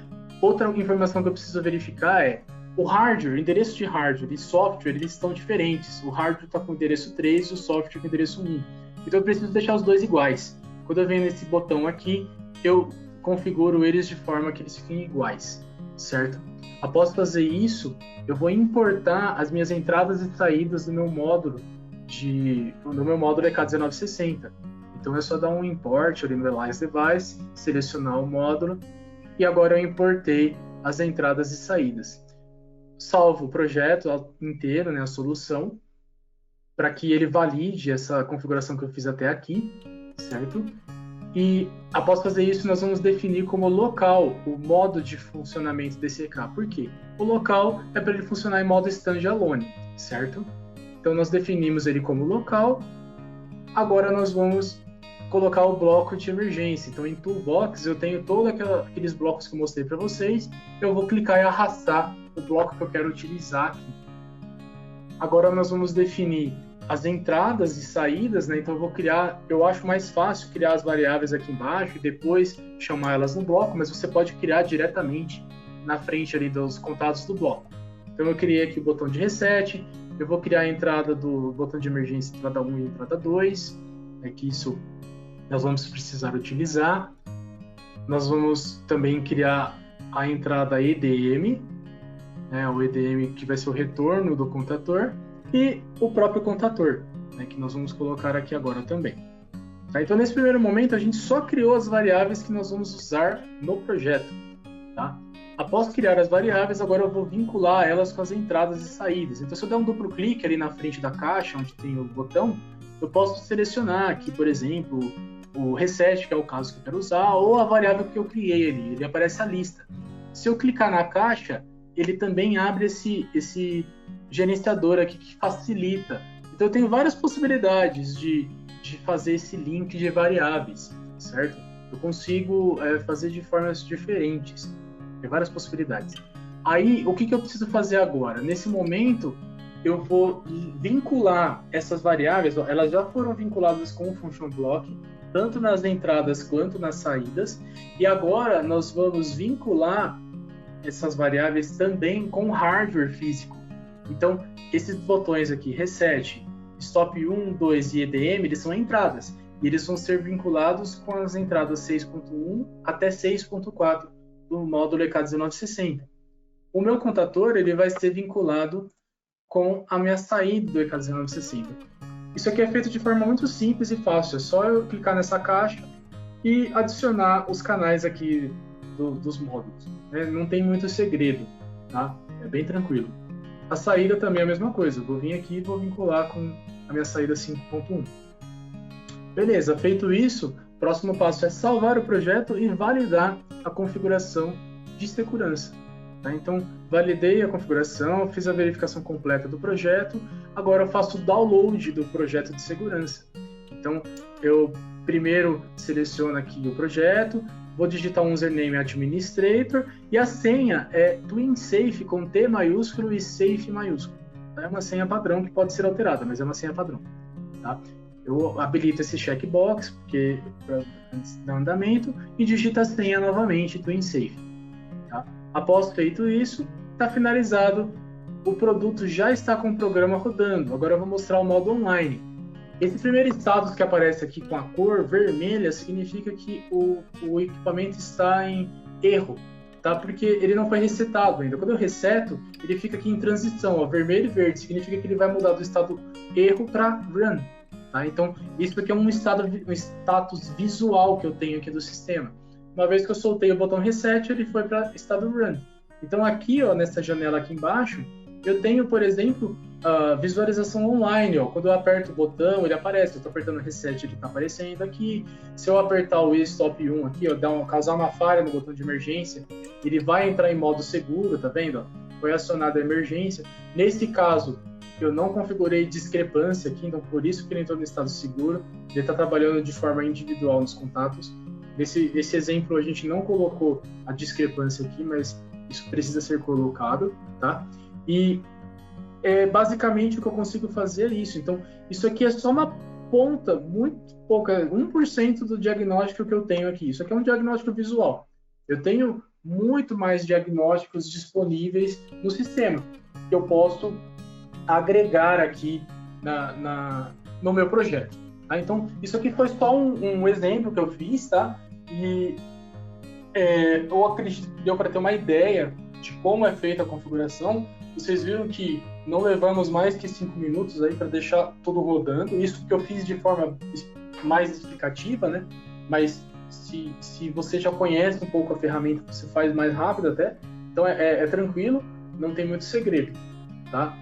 Outra informação que eu preciso verificar é o hardware, o endereço de hardware e software, eles estão diferentes. O hardware está com o endereço 3 e o software com o endereço 1. Então eu preciso deixar os dois iguais. Quando eu venho nesse botão aqui, eu configuro eles de forma que eles fiquem iguais, certo? Após fazer isso, eu vou importar as minhas entradas e saídas do meu módulo EK1960. Então é só dar um import ali no Elias Device, selecionar o módulo e agora eu importei as entradas e saídas. Salvo o projeto inteiro, né, a solução, para que ele valide essa configuração que eu fiz até aqui, certo? E após fazer isso, nós vamos definir como local o modo de funcionamento desse EK. Por quê? O local é para ele funcionar em modo standalone, certo? Então nós definimos ele como local. Agora nós vamos colocar o bloco de emergência. Então em Toolbox eu tenho todos aqueles blocos que eu mostrei para vocês. Eu vou clicar e arrastar o bloco que eu quero utilizar aqui. Agora nós vamos definir as entradas e saídas, né? Então eu acho mais fácil criar as variáveis aqui embaixo e depois chamar elas no bloco, mas você pode criar diretamente na frente ali dos contatos do bloco. Então eu criei aqui o botão de reset, eu vou criar a entrada do botão de emergência, entrada 1 e entrada 2, que isso nós vamos precisar utilizar. Nós vamos também criar a entrada EDM, o EDM que vai ser o retorno do contador, e o próprio contador, que nós vamos colocar aqui agora também. Tá? Então, nesse primeiro momento, a gente só criou as variáveis que nós vamos usar no projeto. Tá? Após criar as variáveis, agora eu vou vincular elas com as entradas e saídas. Então, se eu der um duplo clique ali na frente da caixa, onde tem o botão, eu posso selecionar aqui, por exemplo, o reset, que é o caso que eu quero usar, ou a variável que eu criei ali. Ele aparece a lista. Se eu clicar na caixa, ele também abre esse gerenciador aqui que facilita. Então eu tenho várias possibilidades de fazer esse link de variáveis, certo? Eu consigo fazer de formas diferentes. Tem várias possibilidades. Aí, o que eu preciso fazer agora? Nesse momento, eu vou vincular essas variáveis, elas já foram vinculadas com o function block, tanto nas entradas quanto nas saídas, e agora nós vamos vincular essas variáveis também com hardware físico. Então, esses botões aqui, Reset, Stop 1, 2 e EDM, eles são entradas. E eles vão ser vinculados com as entradas 6.1 até 6.4 do módulo EK1960. O meu contador ele vai ser vinculado com a minha saída do EK1960. Isso aqui é feito de forma muito simples e fácil. É só eu clicar nessa caixa e adicionar os canais aqui dos módulos. Não tem muito segredo, tá? É bem tranquilo. A saída também é a mesma coisa. Eu vou vir aqui e vou vincular com a minha saída 5.1. Beleza, feito isso, o próximo passo é salvar o projeto e validar a configuração de segurança. Tá? Então, validei a configuração, fiz a verificação completa do projeto, agora eu faço o download do projeto de segurança. Então, eu primeiro seleciono aqui o projeto, vou digitar um username administrator e a senha é TwinSafe com T maiúsculo e Safe maiúsculo. É uma senha padrão que pode ser alterada, mas é uma senha padrão. Tá? Eu habilito esse checkbox porque antes do andamento e digito a senha novamente, TwinSafe. Tá? Após feito isso, está finalizado. O produto já está com o programa rodando. Agora eu vou mostrar o modo online. Esse primeiro status que aparece aqui com a cor vermelha significa que o equipamento está em erro, tá? Porque ele não foi resetado ainda. Quando eu reseto, ele fica aqui em transição, ó, vermelho e verde. Significa que ele vai mudar do estado erro para run. Tá? Então, isso aqui é um status visual que eu tenho aqui do sistema. Uma vez que eu soltei o botão reset, ele foi para estado run. Então, aqui, ó, nessa janela aqui embaixo, eu tenho, por exemplo, a visualização online. Ó. Quando eu aperto o botão, ele aparece. Eu estou apertando o reset, ele está aparecendo aqui. Se eu apertar o stop 1 aqui, ó, causar uma falha no botão de emergência, ele vai entrar em modo seguro, tá vendo? Ó? Foi acionada a emergência. Nesse caso, eu não configurei discrepância aqui, então por isso que ele entrou no estado seguro. Ele está trabalhando de forma individual nos contatos. Nesse exemplo, a gente não colocou a discrepância aqui, mas isso precisa ser colocado, tá? E basicamente o que eu consigo fazer é isso. Então, isso aqui é só uma ponta, muito pouca, 1% do diagnóstico que eu tenho aqui. Isso aqui é um diagnóstico visual. Eu tenho muito mais diagnósticos disponíveis no sistema, que eu posso agregar aqui no meu projeto. Tá? Então, isso aqui foi só um exemplo que eu fiz, tá? E eu acredito que deu para ter uma ideia de como é feita a configuração. Vocês viram que não levamos mais que 5 minutos aí para deixar tudo rodando. Isso que eu fiz de forma mais explicativa, né? Mas se você já conhece um pouco a ferramenta, você faz mais rápido até. Então é tranquilo, não tem muito segredo, tá?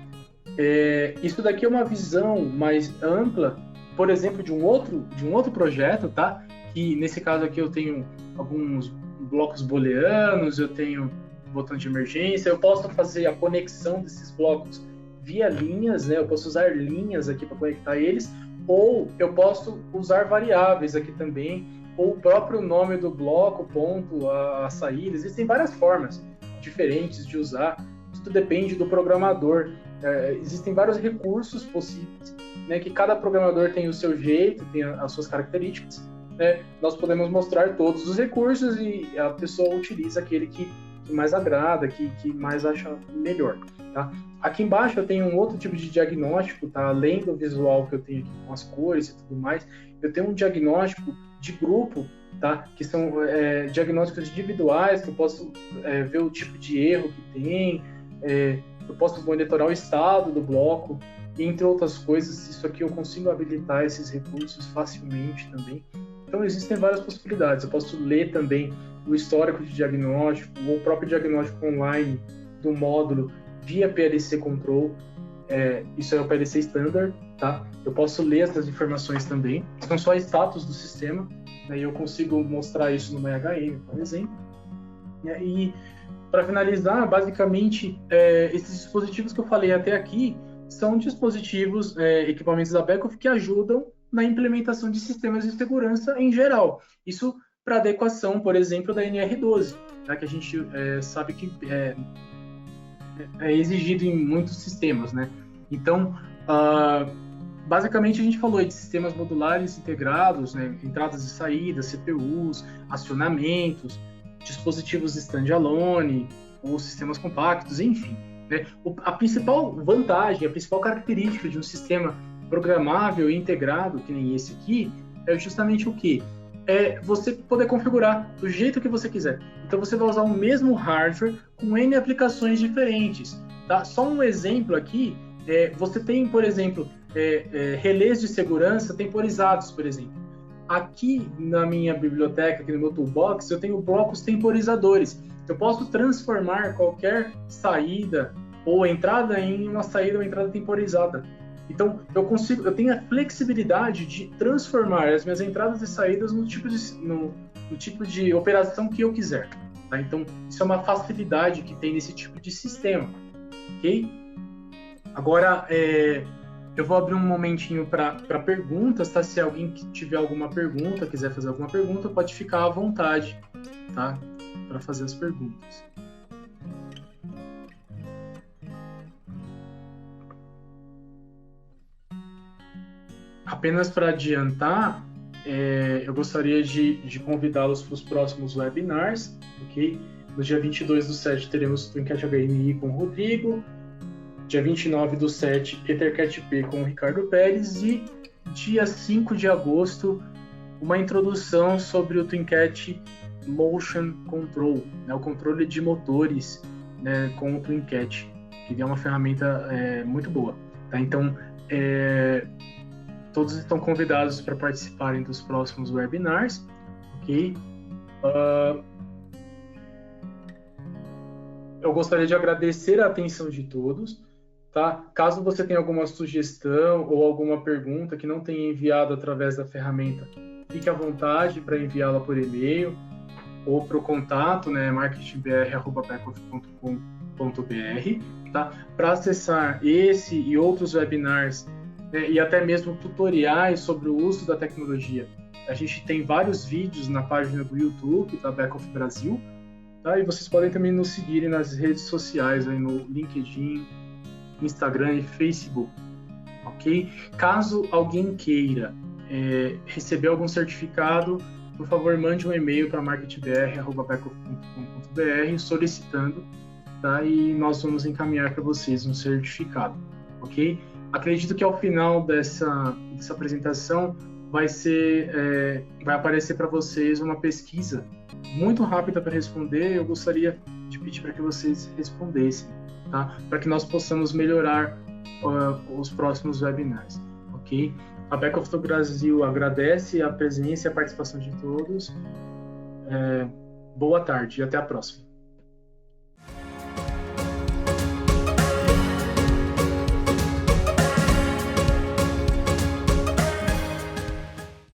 Isso daqui é uma visão mais ampla, por exemplo, de um outro projeto, tá? Que nesse caso aqui eu tenho alguns blocos booleanos, eu tenho botão de emergência, eu posso fazer a conexão desses blocos via linhas, né? Eu posso usar linhas aqui para conectar eles, ou eu posso usar variáveis aqui também, ou o próprio nome do bloco, ponto, a saída. Existem várias formas diferentes de usar, tudo depende do programador. Existem vários recursos possíveis, né? Que cada programador tem o seu jeito, tem as suas características, né? Nós podemos mostrar todos os recursos e a pessoa utiliza aquele que mais agrada, que mais acha melhor, tá? Aqui embaixo eu tenho um outro tipo de diagnóstico, tá? Além do visual que eu tenho aqui com as cores e tudo mais, eu tenho um diagnóstico de grupo, tá? Que são diagnósticos individuais, que eu posso ver o tipo de erro que tem, eu posso monitorar o estado do bloco, entre outras coisas. Isso aqui eu consigo habilitar esses recursos facilmente também. Então existem várias possibilidades. Eu posso ler também o histórico de diagnóstico, ou o próprio diagnóstico online do módulo via PLC Control. Isso é o PLC Standard, tá? Eu posso ler essas informações também. São só status do sistema, né? E eu consigo mostrar isso no MHM, por exemplo. E para finalizar, basicamente, esses dispositivos que eu falei até aqui são dispositivos, equipamentos da Beckhoff que ajudam na implementação de sistemas de segurança em geral. Isso para adequação, por exemplo, da NR12, tá? Que a gente sabe que é exigido em muitos sistemas, né? Então, basicamente a gente falou de sistemas modulares integrados, né? Entradas e saídas, CPUs, acionamentos, dispositivos standalone, ou sistemas compactos, enfim. Né? A principal vantagem, a principal característica de um sistema programável e integrado, que nem esse aqui, é justamente o quê? É você poder configurar do jeito que você quiser. Então você vai usar o mesmo hardware com N aplicações diferentes. Tá? Só um exemplo aqui, você tem, por exemplo, relés de segurança temporizados, por exemplo. Aqui na minha biblioteca, aqui no meu toolbox, eu tenho blocos temporizadores. Eu posso transformar qualquer saída ou entrada em uma saída ou entrada temporizada. Então, eu tenho a flexibilidade de transformar as minhas entradas e saídas no tipo de operação que eu quiser. Tá? Então, isso é uma facilidade que tem nesse tipo de sistema. Ok? Agora, eu vou abrir um momentinho para perguntas, tá? Se alguém tiver alguma pergunta, quiser fazer alguma pergunta, pode ficar à vontade, tá? Para fazer as perguntas. Apenas para adiantar, eu gostaria de convidá-los para os próximos webinars, ok? No dia 22/7 teremos o TwinCat HMI com o Rodrigo, dia 29/7 EtherCat P com o Ricardo Pérez e dia 5 de agosto uma introdução sobre o TwinCat Motion Control, né, o controle de motores, né, com o TwinCat, que é uma ferramenta muito boa. Tá? Então, todos estão convidados para participarem dos próximos webinars, ok? Eu gostaria de agradecer a atenção de todos. tá? Caso você tenha alguma sugestão ou alguma pergunta que não tenha enviado através da ferramenta, fique à vontade para enviá-la por e-mail ou para o contato, né, marketingbr@backoff.com.br, tá? Para acessar esse e outros webinars, né, e até mesmo tutoriais sobre o uso da tecnologia, a gente tem vários vídeos na página do YouTube da Backoff Brasil, tá? E vocês podem também nos seguir nas redes sociais, aí no LinkedIn, Instagram e Facebook, ok? Caso alguém queira receber algum certificado, por favor, mande um e-mail para marketbr@backoff.com.br solicitando, tá? E nós vamos encaminhar para vocês um certificado, ok? Acredito que ao final dessa apresentação vai aparecer para vocês uma pesquisa muito rápida para responder. Eu gostaria de pedir para que vocês respondessem, tá? Para que nós possamos melhorar os próximos webinars, ok? A Backoff do Brasil agradece a presença e a participação de todos. Boa tarde e até a próxima.